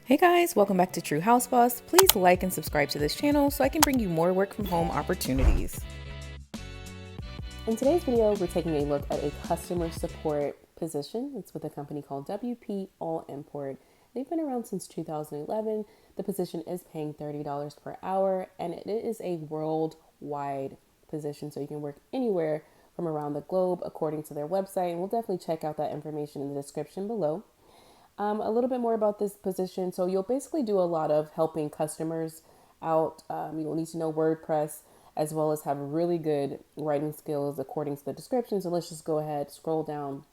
Hey guys, welcome back to True House Boss. Please like and subscribe to this channel so I can bring you more work from home opportunities. In today's video, we're taking a look at a customer support position. It's with a company called WP All Import. They've been around since 2011. The position is paying $30 per hour, and it is a worldwide position, so you can work anywhere from around the globe according to their website. And we'll definitely check out that information in the description below. A little bit more about this position. So you'll basically do a lot of helping customers out. You'll need to know WordPress as well as have really good writing skills according to the description. So let's just go ahead, scroll down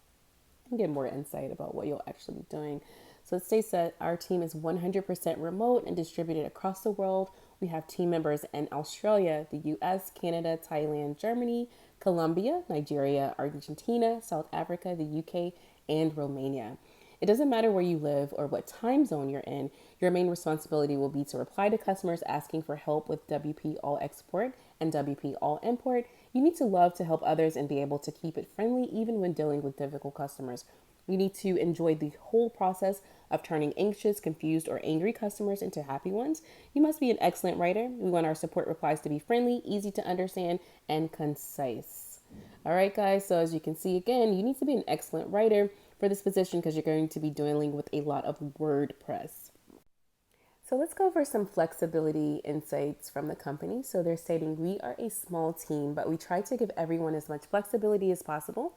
and get more insight about what you'll actually be doing. So it states that our team is 100% remote and distributed across the world. We have team members in Australia, the US, Canada, Thailand, Germany, Colombia, Nigeria, Argentina, South Africa, the UK, and Romania. It doesn't matter where you live or what time zone you're in, your main responsibility will be to reply to customers asking for help with WP All Export and WP All Import. You need to love to help others and be able to keep it friendly even when dealing with difficult customers. You need to enjoy the whole process of turning anxious, confused, or angry customers into happy ones. You must be an excellent writer. We want our support replies to be friendly, easy to understand, and concise. All right, guys, so as you can see, again, you need to be an excellent writer for this position because you're going to be dealing with a lot of WordPress. So let's go over some flexibility insights from the company. So they're stating we are a small team, but we try to give everyone as much flexibility as possible.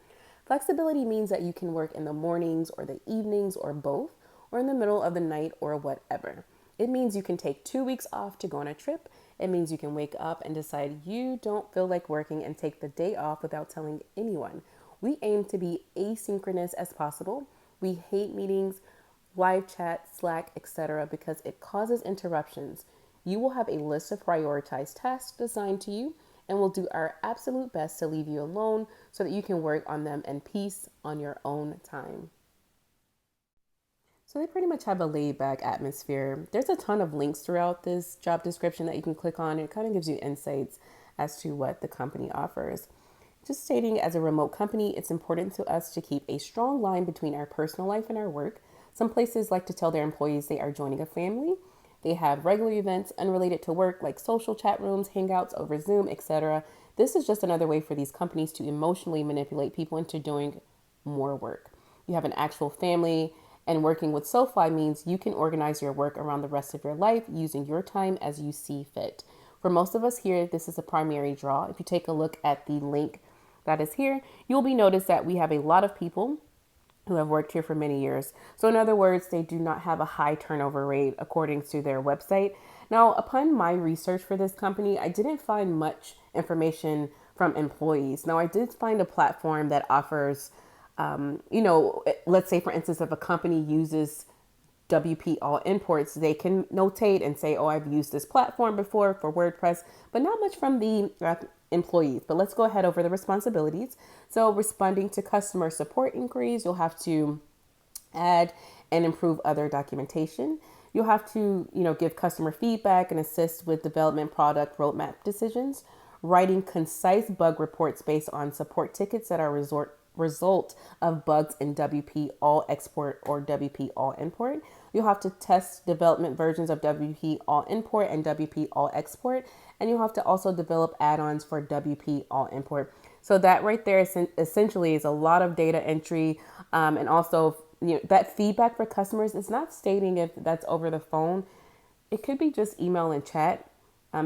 Flexibility means that you can work in the mornings or the evenings or both, or in the middle of the night or whatever. It means you can take 2 weeks off to go on a trip. It means you can wake up and decide you don't feel like working and take the day off without telling anyone. We aim to be asynchronous as possible. We hate meetings, live chat, Slack, etc. because it causes interruptions. You will have a list of prioritized tasks assigned to you, and we'll do our absolute best to leave you alone so that you can work on them in peace on your own time. So they pretty much have a laid back atmosphere. There's a ton of links throughout this job description that you can click on. It kind of gives you insights as to what the company offers. Just stating, as a remote company, it's important to us to keep a strong line between our personal life and our work. Some places like to tell their employees they are joining a family. They have regular events unrelated to work like social chat rooms, hangouts over Zoom, etc. This is just another way for these companies to emotionally manipulate people into doing more work. You have an actual family, and working with SoFi means you can organize your work around the rest of your life using your time as you see fit. For most of us here, this is a primary draw. If you take a look at the link that is here, you'll be noticed that we have a lot of people who have worked here for many years. So in other words, they do not have a high turnover rate according to their website. Now, upon my research for this company, I didn't find much information from employees. Now, I did find a platform that offers, let's say, for instance, if a company uses WP All Imports, they can notate and say, oh, I've used this platform before for WordPress, but not much from the employees. But let's go ahead over the responsibilities. So responding to customer support inquiries, you'll have to add and improve other documentation. You'll have to, give customer feedback and assist with development product roadmap decisions, writing concise bug reports based on support tickets that are result of bugs in WP All Export or WP All Import. You'll have to test development versions of WP All Import and WP All Export, and you'll have to also develop add-ons for WP All Import. So that right there essentially is a lot of data entry, and also that feedback for customers is not stating if that's over the phone. It could be just email and chat.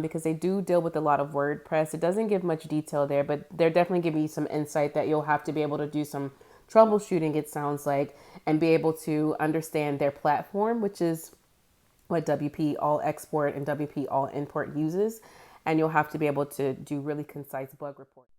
Because they do deal with a lot of WordPress. It doesn't give much detail there, but they're definitely giving you some insight that you'll have to be able to do some troubleshooting, it sounds like, and be able to understand their platform, which is what WP All Export and WP All Import uses. And you'll have to be able to do really concise bug reports.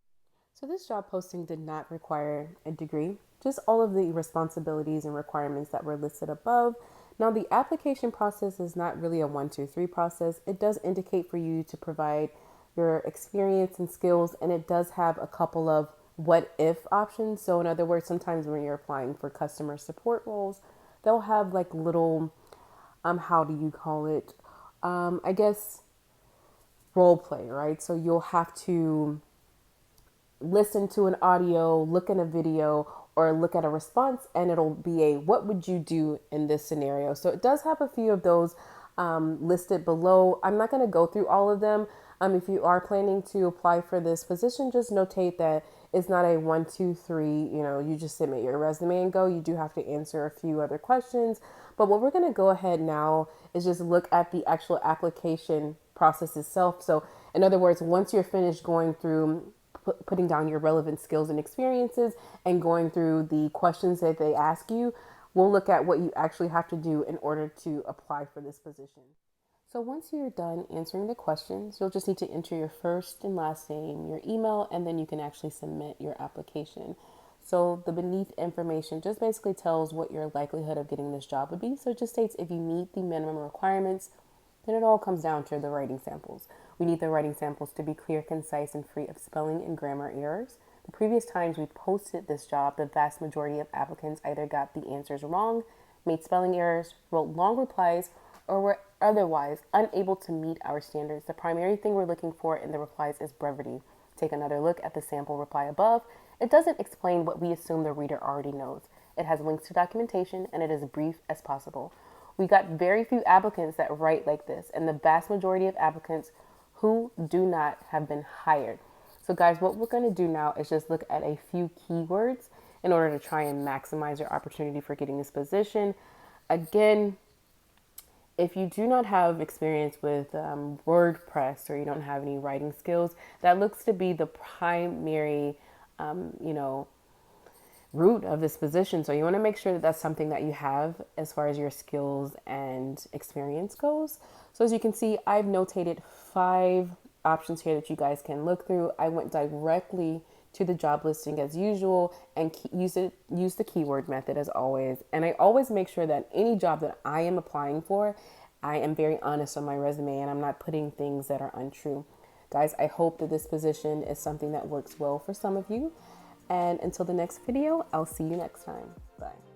So this job posting did not require a degree, just all of the responsibilities and requirements that were listed above. Now, the application process is not really a 1, 2, 3 process. It does indicate for you to provide your experience and skills, and it does have a couple of what if options. So in other words, sometimes when you're applying for customer support roles, they'll have like little, how do you call it? I guess role play, right? So you'll have to listen to an audio, look in a video, or look at a response and it'll be a what would you do in this scenario. So it does have a few of those listed below. I'm not going to go through all of them. If you are planning to apply for this position, just notate that it's not a 1, 2, 3, you just submit your resume and go. You do have to answer a few other questions. But what we're going to go ahead now is just look at the actual application process itself. So in other words, once you're finished going through putting down your relevant skills and experiences and going through the questions that they ask you, we'll look at what you actually have to do in order to apply for this position. So once you're done answering the questions, you'll just need to enter your first and last name, your email, and then you can actually submit your application. So the beneath information just basically tells what your likelihood of getting this job would be. So it just states if you meet the minimum requirements, then it all comes down to the writing samples. We need the writing samples to be clear, concise, and free of spelling and grammar errors. The previous times we posted this job, the vast majority of applicants either got the answers wrong, made spelling errors, wrote long replies, or were otherwise unable to meet our standards. The primary thing we're looking for in the replies is brevity. Take another look at the sample reply above. It doesn't explain what we assume the reader already knows. It has links to documentation and it is brief as possible. We got very few applicants that write like this, and the vast majority of applicants who do not have been hired. So guys, what we're going to do now is just look at a few keywords in order to try and maximize your opportunity for getting this position. Again, if you do not have experience with WordPress or you don't have any writing skills, that looks to be the primary, root of this position. So you want to make sure that that's something that you have as far as your skills and experience goes. So as you can see, I've notated 5 options here that you guys can look through. I went directly to the job listing as usual and use the keyword method as always. And I always make sure that any job that I am applying for, I am very honest on my resume and I'm not putting things that are untrue. Guys, I hope that this position is something that works well for some of you. And until the next video, I'll see you next time. Bye.